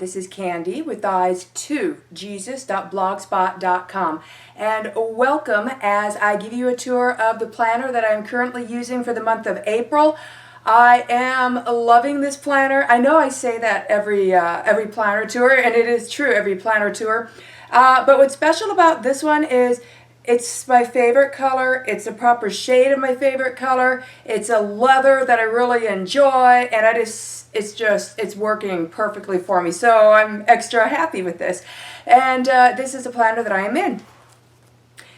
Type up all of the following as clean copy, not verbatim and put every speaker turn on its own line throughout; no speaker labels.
This is Candy with eyes to Jesus.blogspot.com, and welcome as I give you a tour of the planner that I'm currently using for the month of April. I am loving this planner. I know I say that every planner tour, and it is true, every planner tour. But what's special about this one is it's my favorite color. It's a proper shade of my favorite color. It's a leather that I really enjoy, and it's working perfectly for me. So I'm extra happy with this. And this is a planner that I am in.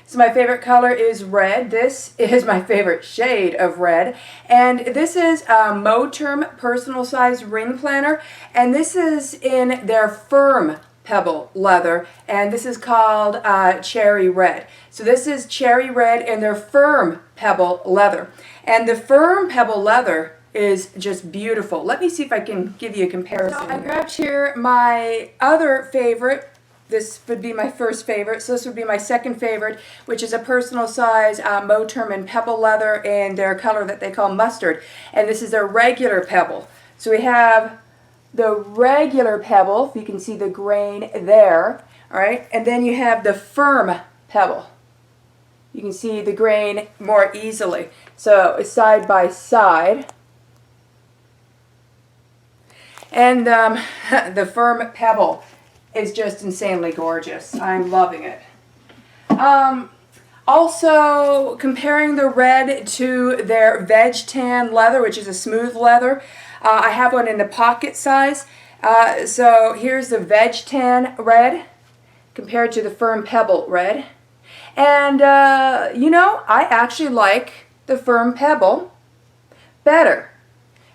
So my favorite color is red. This is my favorite shade of red. And this is a Moterm personal size ring planner. And this is in their firm Pebble leather, and this is called Cherry Red. So this is Cherry Red in their firm Pebble leather. And the firm Pebble leather is just beautiful. Let me see if I can give you a comparison. So I grabbed here my other favorite. This would be my first favorite, so this would be my second favorite, which is a personal size Moterm and Pebble leather in their color that they call mustard. And this is their regular Pebble. So we have the regular Pebble, if you can see the grain there, all right, and then you have the firm Pebble. You can see the grain more easily. So side by side. And the firm Pebble is just insanely gorgeous. I'm loving it. Also, comparing the red to their veg tan leather, which is a smooth leather. I have one in the pocket size. So here's the veg tan red compared to the firm Pebble red. And, you know, I actually like the firm Pebble better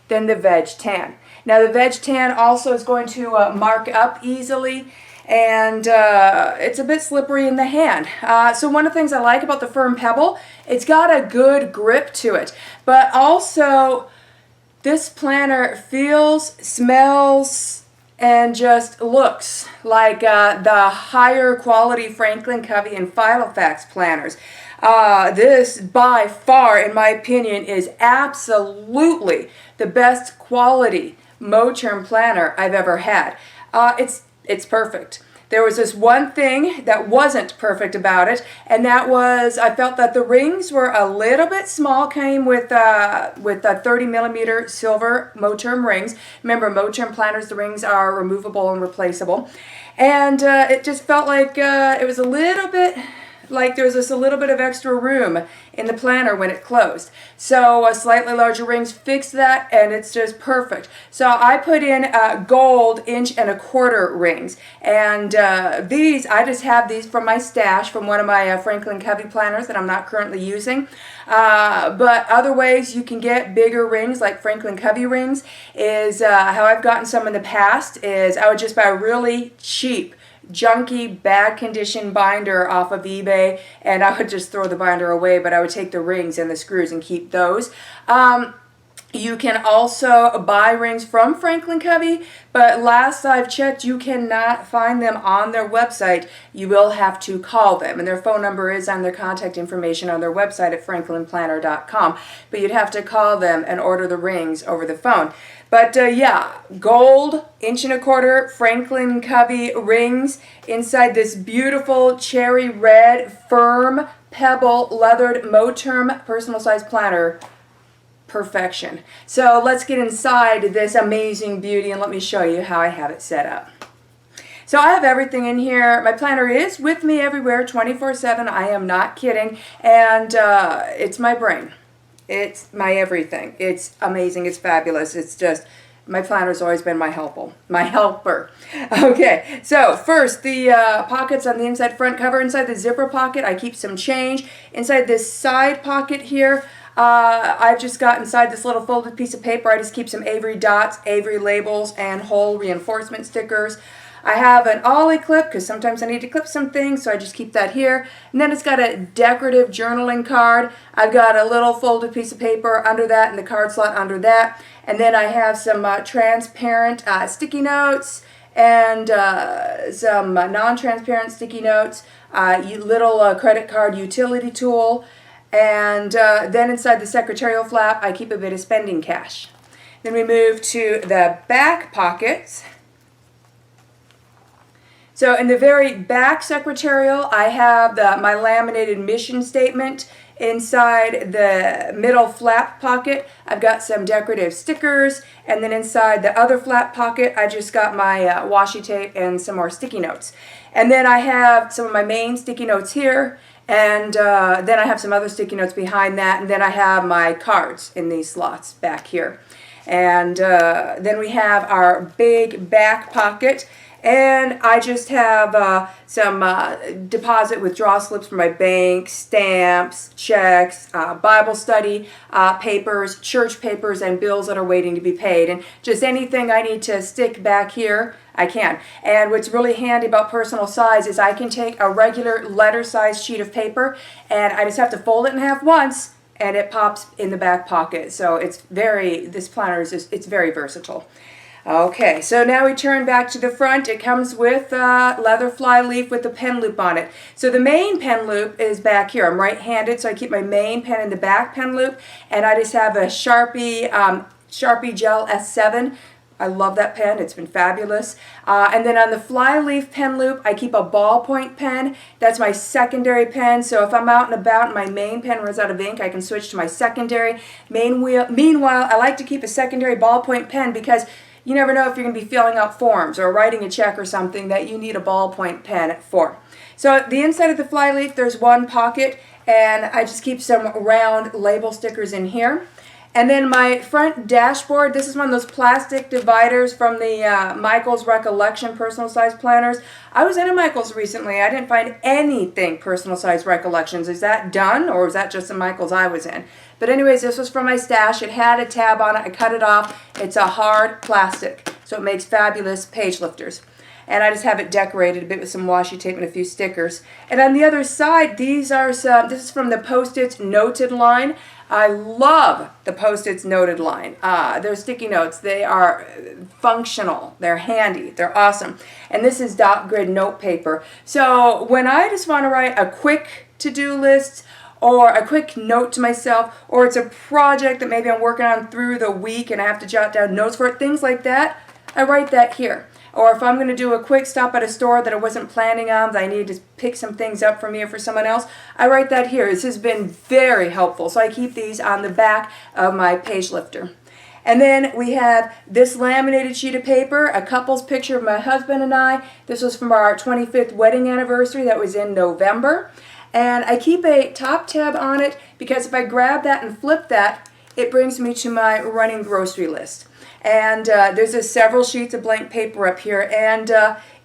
than the veg tan. Now the veg tan also is going to mark up easily, and it's a bit slippery in the hand. So one of the things I like about the firm Pebble, it's got a good grip to it, but also this planner feels, smells, and just looks like the higher quality Franklin Covey and Filofax planners. This, by far, in my opinion, is absolutely the best quality Moterm planner I've ever had. It's perfect. There was this one thing that wasn't perfect about it, and that was I felt that the rings were a little bit small. Came with 30mm silver Moterm rings. Remember, Moterm planners, the rings are removable and replaceable, and it just felt like it was a little bit like there was just a little bit of extra room in the planner when it closed. So slightly larger rings fixed that, and it's just perfect. So I put in gold 1.25" rings, and these, I just have these from my stash from one of my Franklin Covey planners that I'm not currently using. But other ways you can get bigger rings, like Franklin Covey rings, is how I've gotten some in the past, is I would just buy a really cheap junky, bad condition binder off of eBay, and I would just throw the binder away, but I would take the rings and the screws and keep those. You can also buy rings from Franklin Covey, but last I've checked, you cannot find them on their website. You will have to call them, and their phone number is on their contact information on their website at franklinplanner.com, but you'd have to call them and order the rings over the phone. But yeah, gold 1.25" Franklin Covey rings inside this beautiful cherry red firm Pebble leathered Moterm personal size planner. Perfection. So let's get inside this amazing beauty and let me show you how I have it set up. So I have everything in here. My planner is with me everywhere 24/7. I am not kidding. And it's my brain. It's my everything. It's amazing. It's fabulous. It's just, my planner's always been my helper. Okay, so first, the pockets on the inside front cover. Inside the zipper pocket, I keep some change. Inside this side pocket here, I've just got inside this little folded piece of paper, I just keep some Avery dots, Avery labels, and hole reinforcement stickers. I have an ollie clip because sometimes I need to clip some things, so I just keep that here. And then it's got a decorative journaling card. I've got a little folded piece of paper under that and the card slot under that. And then I have some transparent sticky notes and some non-transparent sticky notes, little credit card utility tool. And then inside the secretarial flap, I keep a bit of spending cash. Then we move to the back pockets. So in the very back secretarial, I have my laminated mission statement. Inside the middle flap pocket, I've got some decorative stickers, and then inside the other flap pocket, I just got my washi tape and some more sticky notes. And then I have some of my main sticky notes here, and then I have some other sticky notes behind that, and then I have my cards in these slots back here. And then we have our big back pocket. And I just have some deposit withdrawal slips from my bank, stamps, checks, Bible study papers, church papers, and bills that are waiting to be paid. And just anything I need to stick back here, I can. And what's really handy about personal size is I can take a regular letter size sheet of paper and I just have to fold it in half once and it pops in the back pocket. So this planner is it's very versatile. Okay, so now we turn back to the front. It comes with leather fly leaf with the pen loop on it. So the main pen loop is back here. I'm right-handed, so I keep my main pen in the back pen loop, and I just have a Sharpie Gel S7. I love that pen. It's been fabulous. And then on the fly leaf pen loop, I keep a ballpoint pen. That's my secondary pen. So if I'm out and about and my main pen runs out of ink, I can switch to my secondary. Meanwhile, I like to keep a secondary ballpoint pen because you never know if you're going to be filling out forms or writing a check or something that you need a ballpoint pen for. So the inside of the fly leaf, there's one pocket, and I just keep some round label stickers in here. And then my front dashboard, this is one of those plastic dividers from the Michaels Recollection personal size planners. I was in a Michaels recently. I didn't find anything personal size recollections. Is that done, or is that just the Michaels I was in? But anyways, this was from my stash. It had a tab on it. I cut it off. It's a hard plastic, so it makes fabulous page lifters. And I just have it decorated a bit with some washi tape and a few stickers. And on the other side, this is from the Post-its Noted line. I love the Post-its Noted line. They're sticky notes. They are functional. They're handy. They're awesome. And this is dot grid note paper. So when I just want to write a quick to-do list or a quick note to myself, or it's a project that maybe I'm working on through the week and I have to jot down notes for it, things like that, I write that here. Or if I'm going to do a quick stop at a store that I wasn't planning on, that I need to pick some things up for me or for someone else, I write that here. This has been very helpful. So I keep these on the back of my page lifter. And then we have this laminated sheet of paper, a couple's picture of my husband and I. This was from our 25th wedding anniversary that was in November. And I keep a top tab on it because if I grab that and flip that, it brings me to my running grocery list. And there's several sheets of blank paper up here, and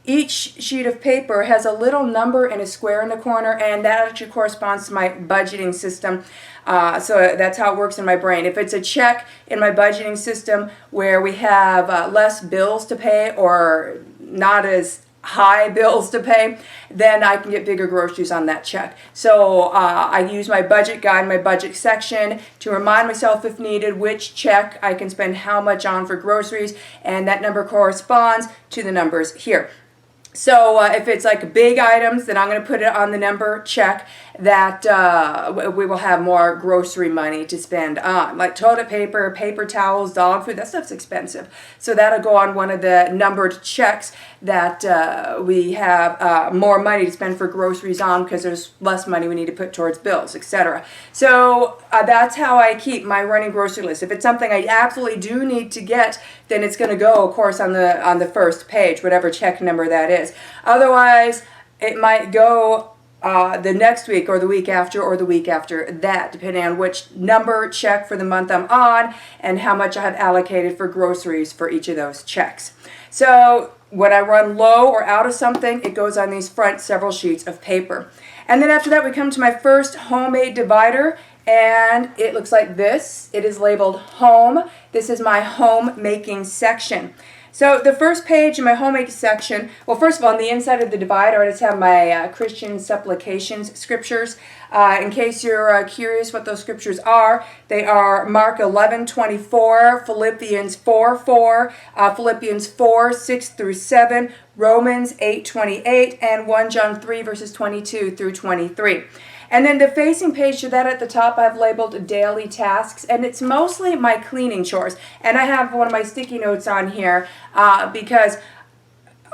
each sheet of paper has a little number and a square in the corner, and that actually corresponds to my budgeting system. So that's how it works in my brain. If it's a check in my budgeting system where we have less bills to pay or not as high bills to pay, then I can get bigger groceries on that check. So I use my budget guide, my budget section, to remind myself if needed which check I can spend how much on for groceries, and that number corresponds to the numbers here. So if it's like big items, then I'm going to put it on the number check that we will have more grocery money to spend on. Like toilet paper, paper towels, dog food, that stuff's expensive. So that'll go on one of the numbered checks that we have more money to spend for groceries on because there's less money we need to put towards bills, etc. So that's how I keep my running grocery list. If it's something I absolutely do need to get, then it's going to go, of course, on the first page, whatever check number that is. Otherwise, it might go the next week or the week after that, depending on which number check for the month I'm on and how much I have allocated for groceries for each of those checks. So when I run low or out of something, it goes on these front several sheets of paper. And then after that, we come to my first homemade divider, and it looks like this. It is labeled Home. This is my homemaking section. So the first page in my homemaking section, well, first of all, on the inside of the divider, I just have my Christian supplications scriptures. In case you're curious what those scriptures are, they are Mark 11:24, Philippians 4:4, Philippians 4:6 through 7, Romans 8:28, and 1 John 3 verses 22 through 23. And then the facing page to that at the top I've labeled daily tasks, and it's mostly my cleaning chores. And I have one of my sticky notes on here because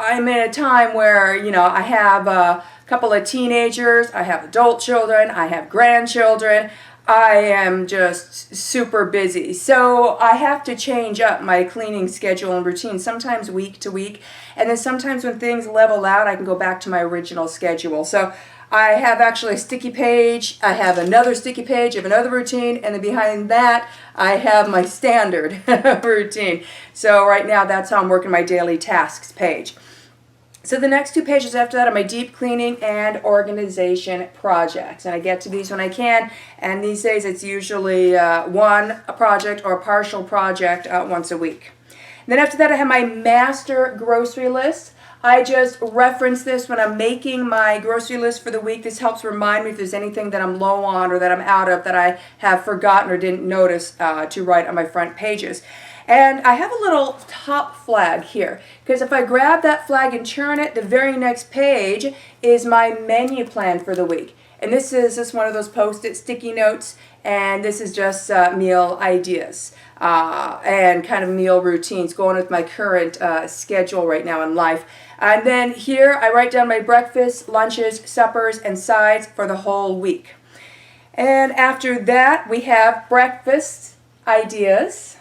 I'm in a time where, I have a couple of teenagers, I have adult children, I have grandchildren. I am just super busy. So I have to change up my cleaning schedule and routine, sometimes week to week. And then sometimes when things level out, I can go back to my original schedule. So I have actually a sticky page, I have another sticky page of another routine, and then behind that, I have my standard routine. So right now, that's how I'm working my daily tasks page. So the next 2 pages after that are my deep cleaning and organization projects. And I get to these when I can. And these days it's usually a project or a partial project once a week. And then after that I have my master grocery list. I just reference this when I'm making my grocery list for the week. This helps remind me if there's anything that I'm low on or that I'm out of that I have forgotten or didn't notice to write on my front pages. And I have a little top flag here, because if I grab that flag and turn it, the very next page is my menu plan for the week. And this is just one of those post-it sticky notes, and this is just meal ideas and kind of meal routines going with my current schedule right now in life. And then here I write down my breakfasts, lunches, suppers, and sides for the whole week. And after that, we have breakfast ideas.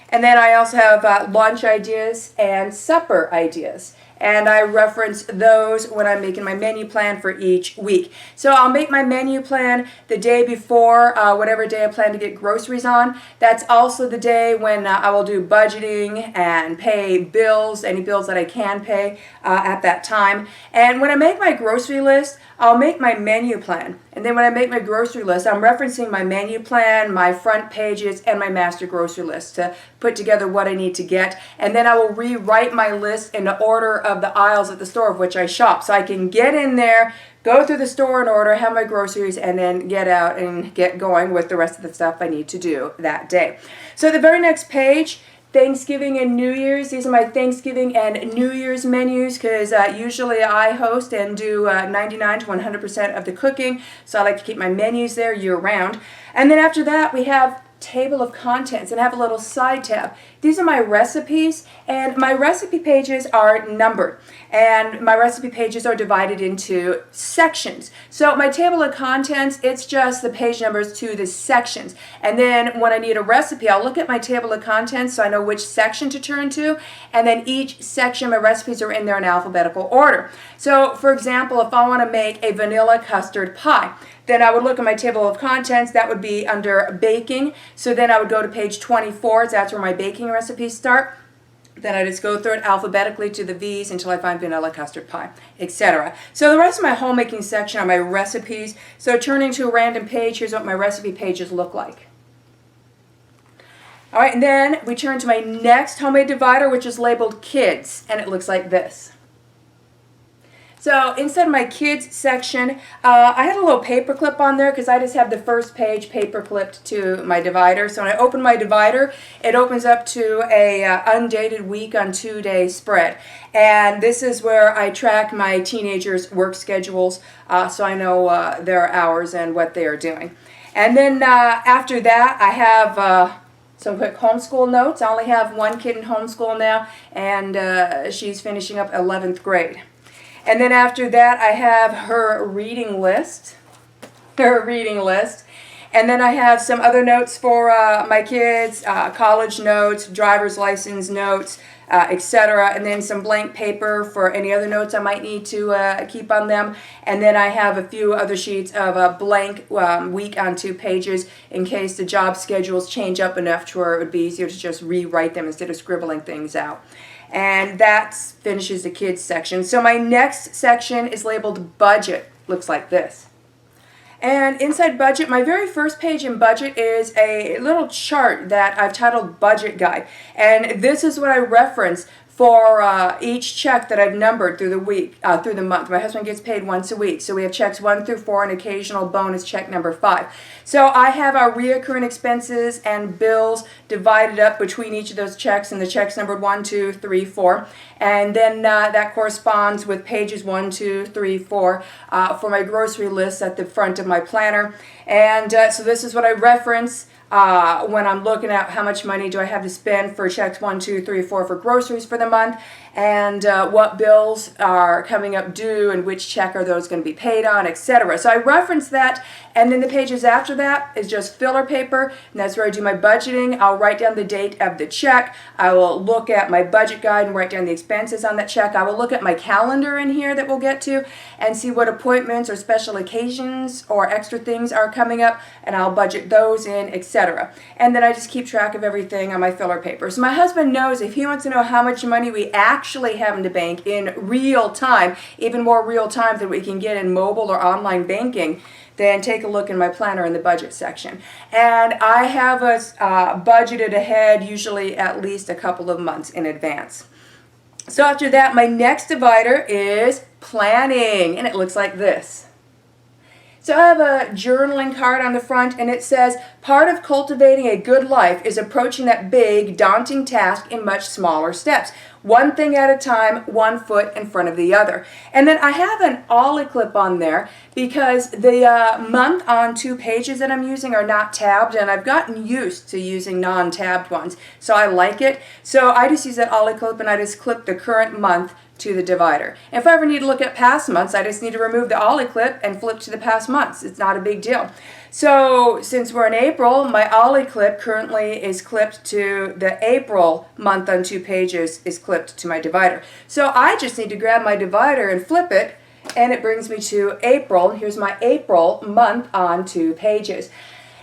And then I also have lunch ideas and supper ideas. And I reference those when I'm making my menu plan for each week. So I'll make my menu plan the day before, whatever day I plan to get groceries on. That's also the day when I will do budgeting and pay bills, any bills that I can pay at that time. And when I make my grocery list, I'll make my menu plan. And then when I make my grocery list, I'm referencing my menu plan, my front pages, and my master grocery list to put together what I need to get. And then I will rewrite my list in the order of the aisles at the store of which I shop. So I can get in there, go through the store in order, have my groceries, and then get out and get going with the rest of the stuff I need to do that day. So the very next page, Thanksgiving and New Year's. These are my Thanksgiving and New Year's menus because usually I host and do 99 to 100% of the cooking. So I like to keep my menus there year round. And then after that, we have table of contents, and I have a little side tab. These are my recipes, and my recipe pages are numbered, and my recipe pages are divided into sections. So my table of contents, it's just the page numbers to the sections. And then when I need a recipe, I'll look at my table of contents so I know which section to turn to, and then each section, my recipes are in there in alphabetical order. So for example, if I want to make a vanilla custard pie, then I would look at my table of contents. That would be under baking. So then I would go to page 24. That's where my baking recipes start. Then I just go through it alphabetically to the V's until I find vanilla custard pie, etc. So the rest of my homemaking section are my recipes. So turning to a random page, here's what my recipe pages look like. All right, and then we turn to my next homemade divider, which is labeled Kids, and it looks like this. So inside my kids section, I had a little paper clip on there because I just have the first page paper clipped to my divider. So when I open my divider, it opens up to a undated week on 2-day spread. And this is where I track my teenagers' work schedules so I know their hours and what they are doing. And then after that, I have some quick homeschool notes. I only have one kid in homeschool now, and she's finishing up 11th grade. And then after that, I have her reading list. And then I have some other notes for my kids, college notes, driver's license notes, etc. And then some blank paper for any other notes I might need to keep on them. And then I have a few other sheets of a blank week on 2 pages in case the job schedules change up enough to where it would be easier to just rewrite them instead of scribbling things out. And that finishes the kids section. So my next section is labeled Budget. Looks like this. And inside Budget, my very first page in Budget is a little chart that I've titled Budget Guide. And this is what I reference for each check that I've numbered through the week, through the month. My husband gets paid once a week, so we have checks 1 through 4 and occasional bonus check number 5. So I have our reoccurring expenses and bills divided up between each of those checks, and the checks numbered 1, 2, 3, 4. And then that corresponds with pages 1, 2, 3, 4 for my grocery list at the front of my planner. And so this is what I reference when I'm looking at how much money do I have to spend for checks 1, 2, 3, 4 for groceries for the month, and what bills are coming up due and which check are those going to be paid on, etc. So I reference that, and then the pages after that is just filler paper, and that's where I do my budgeting. I'll write down the date of the check. I will look at my budget guide and write down the expenses on that check. I will look at my calendar in here that we'll get to and see what appointments or special occasions or extra things are coming up, and I'll budget those in, etc. And then I just keep track of everything on my filler paper. So my husband knows if he wants to know how much money we actually have in the bank in real time, even more real time than we can get in mobile or online banking, then take a look in my planner in the budget section. And I have us budgeted ahead, usually at least a couple of months in advance. So after that, my next divider is planning, and it looks like this. So I have a journaling card on the front, and it says, part of cultivating a good life is approaching that big, daunting task in much smaller steps. One thing at a time, one foot in front of the other. And then I have an ollie clip on there because the month on 2 pages that I'm using are not tabbed, and I've gotten used to using non-tabbed ones. So I like it. So I just use that ollie clip, and I just clip the current month to the divider. If I ever need to look at past months, I just need to remove the ollie clip and flip to the past months. It's not a big deal. So since we're in April, my ollie clip currently is clipped to the April month on 2 pages is clipped to my divider. So I just need to grab my divider and flip it, and it brings me to April. Here's my April month on 2 pages.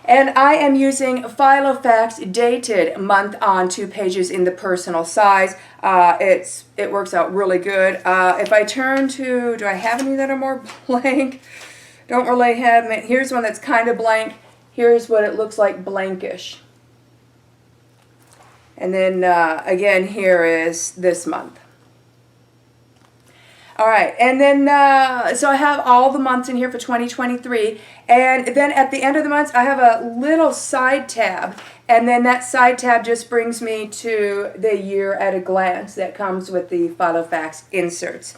And I am using Filofax dated month on 2 pages in the personal size. It works out really good. If I turn to, do I have any that are more blank? Don't really have, here's one that's kind of blank. Here's what it looks like blankish. And then again, here is this month. All right, and then, so I have all the months in here for 2023, and then at the end of the month, I have a little side tab, and then that side tab just brings me to the year at a glance that comes with the Filofax inserts.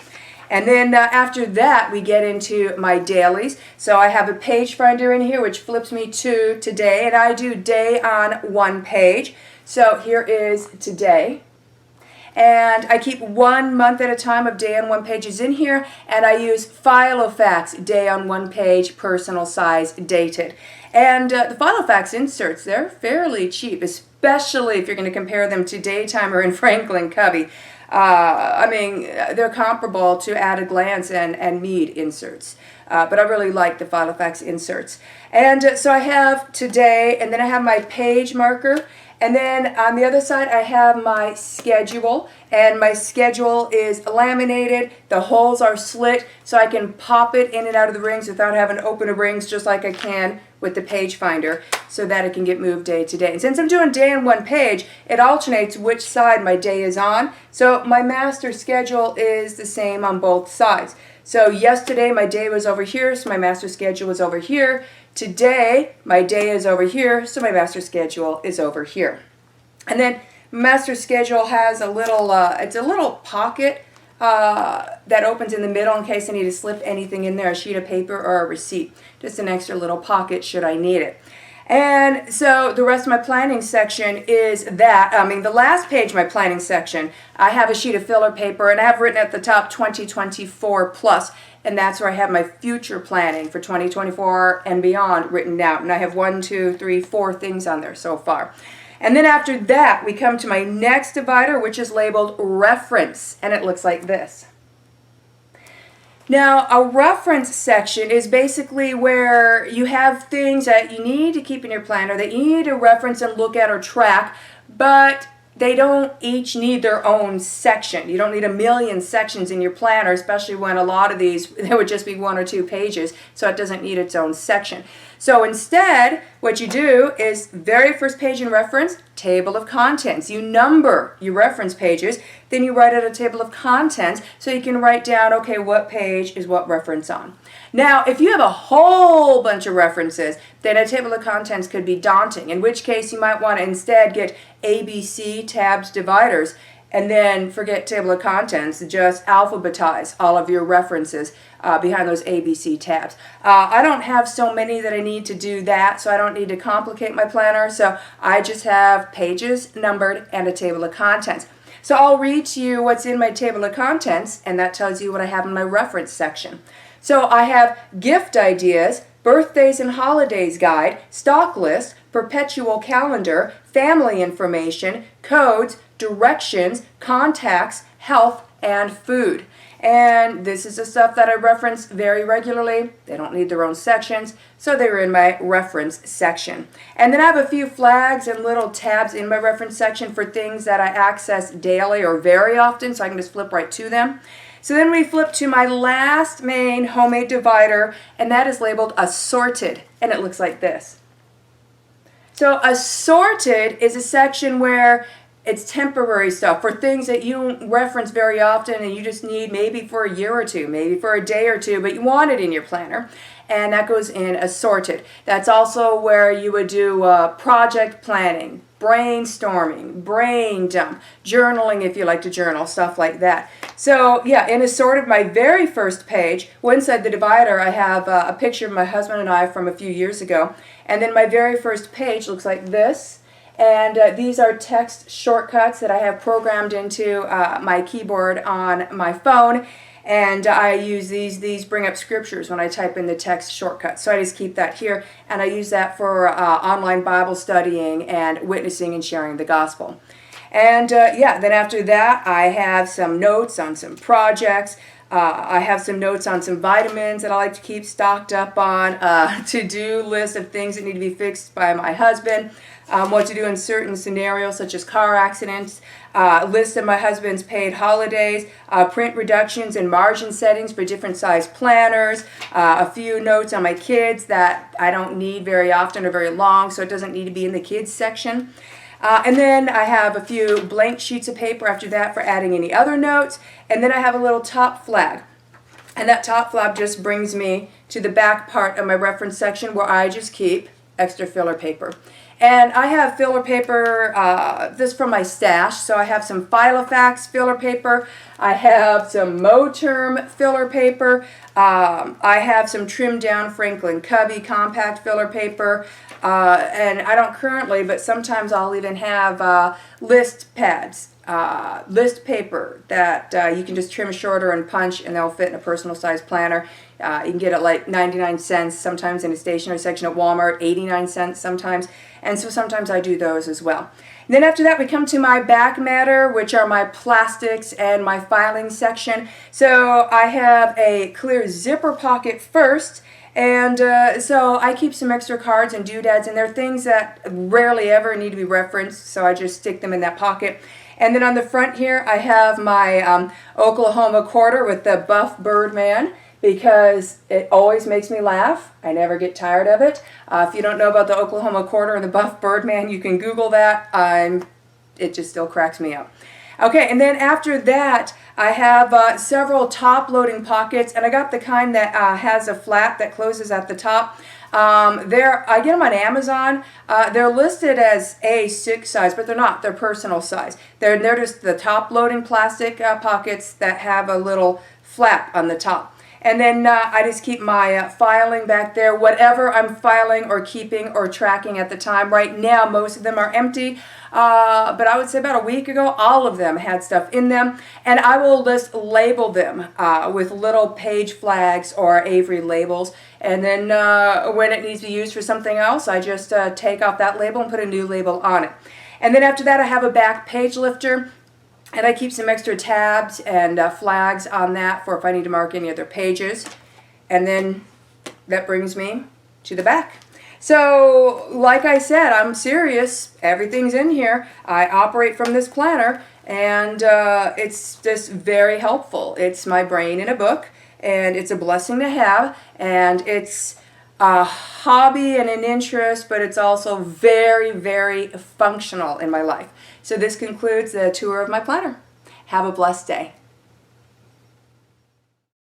And then after that, we get into my dailies. So I have a page finder in here, which flips me to today, and I do day on 1 page. So here is today. And I keep 1 month at a time of day on 1 pages in here, and I use Filofax day on 1 page, personal size, dated. And the Filofax inserts, they're fairly cheap, especially if you're going to compare them to Daytimer and Franklin Covey. I mean, they're comparable to At a Glance and Mead inserts. But I really like the Filofax inserts. And so I have today, and then I have my page marker. And then on the other side, I have my schedule, and my schedule is laminated. The holes are slit, so I can pop it in and out of the rings without having to open the rings, just like I can with the page finder, so that it can get moved day to day. And since I'm doing day on 1 page, it alternates which side my day is on. So my master schedule is the same on both sides. So yesterday, my day was over here, so my master schedule was over here. Today, my day is over here, so my master schedule is over here. And then master schedule has a little, it's a little pocket that opens in the middle in case I need to slip anything in there, a sheet of paper or a receipt. Just an extra little pocket should I need it. And so the rest of my planning section is that. The last page of my planning section, I have a sheet of filler paper, and I have written at the top 2024 plus, and that's where I have my future planning for 2024 and beyond written out. And I have 1, 2, 3, 4 things on there so far. And then after that, we come to my next divider, which is labeled reference, and it looks like this. Now, a reference section is basically where you have things that you need to keep in your planner that you need to reference and look at or track, but they don't each need their own section. You don't need a million sections in your planner, especially when a lot of these, there would just be 1 or 2 pages, so it doesn't need its own section. So instead, what you do is very first page in reference, table of contents. You number your reference pages, then you write out a table of contents so you can write down, okay, what page is what reference on. Now, if you have a whole bunch of references, then a table of contents could be daunting, in which case you might want to instead get ABC tabs dividers And then forget table of contents, just alphabetize all of your references behind those ABC tabs. I don't have so many that I need to do that, so I don't need to complicate my planner. So I just have pages numbered and a table of contents. So I'll read to you what's in my table of contents, and that tells you what I have in my reference section. So I have gift ideas, birthdays and holidays guide, stock list, perpetual calendar, family information, codes, directions, contacts, health, and food. And this is the stuff that I reference very regularly. They don't need their own sections, so they're in my reference section. And then I have a few flags and little tabs in my reference section for things that I access daily or very often, so I can just flip right to them. So then we flip to my last main homemade divider, and that is labeled Assorted, and it looks like this. So Assorted is a section where it's temporary stuff for things that you reference very often and you just need maybe for a year or two, maybe for a day or two, but you want it in your planner. And that goes in Assorted. That's also where you would do project planning, brainstorming, brain dump, journaling if you like to journal, stuff like that. So yeah, in Assorted, my very first page, inside the divider, I have a picture of my husband and I from a few years ago. And then my very first page looks like this. And these are text shortcuts that I have programmed into my keyboard on my phone. And I use these bring up scriptures when I type in the text shortcuts. So I just keep that here, and I use that for online Bible studying and witnessing and sharing the gospel. And yeah, then after that, I have some notes on some projects. I have some notes on some vitamins that I like to keep stocked up on, to-do list of things that need to be fixed by my husband, what to do in certain scenarios such as car accidents, list of my husband's paid holidays, print reductions and margin settings for different size planners, a few notes on my kids that I don't need very often or very long, so it doesn't need to be in the kids section. And then I have a few blank sheets of paper after that for adding any other notes. And then I have a little top flag. And that top flag just brings me to the back part of my reference section where I just keep extra filler paper. And I have filler paper, this from my stash. So I have some Filofax filler paper. I have some Moterm filler paper. I have some trimmed down Franklin Covey compact filler paper. And I don't currently, but sometimes I'll even have list pads, list paper that you can just trim shorter and punch, and they'll fit in a personal size planner. You can get it like 99 cents, sometimes in a stationery section at Walmart, 89 cents sometimes. And so sometimes I do those as well. And then after that, we come to my back matter, which are my plastics and my filing section. So I have a clear zipper pocket first. And so I keep some extra cards and doodads, and they're things that rarely ever need to be referenced, so I just stick them in that pocket. And then on the front here, I have my Oklahoma quarter with the buff Birdman, because it always makes me laugh. I never get tired of it. If you don't know about the Oklahoma quarter and the buff Birdman, you can Google that. It just still cracks me up. Okay, and then after that, I have several top-loading pockets, and I got the kind that has a flap that closes at the top. I get them on Amazon. They're listed as A6 size, but they're not. They're personal size. They're just the top-loading plastic pockets that have a little flap on the top. And then I just keep my filing back there, whatever I'm filing or keeping or tracking at the time. Right now, most of them are empty, but I would say about a week ago, all of them had stuff in them. And I will just label them with little page flags or Avery labels. And then when it needs to be used for something else, I just take off that label and put a new label on it. And then after that, I have a back page lifter. And I keep some extra tabs and flags on that for if I need to mark any other pages. And then that brings me to the back. So, like I said, I'm serious. Everything's in here. I operate from this planner, and it's just very helpful. It's my brain in a book, and it's a blessing to have, and it's a hobby and an interest, but it's also very, very functional in my life. So this concludes the tour of my planner. Have a blessed day.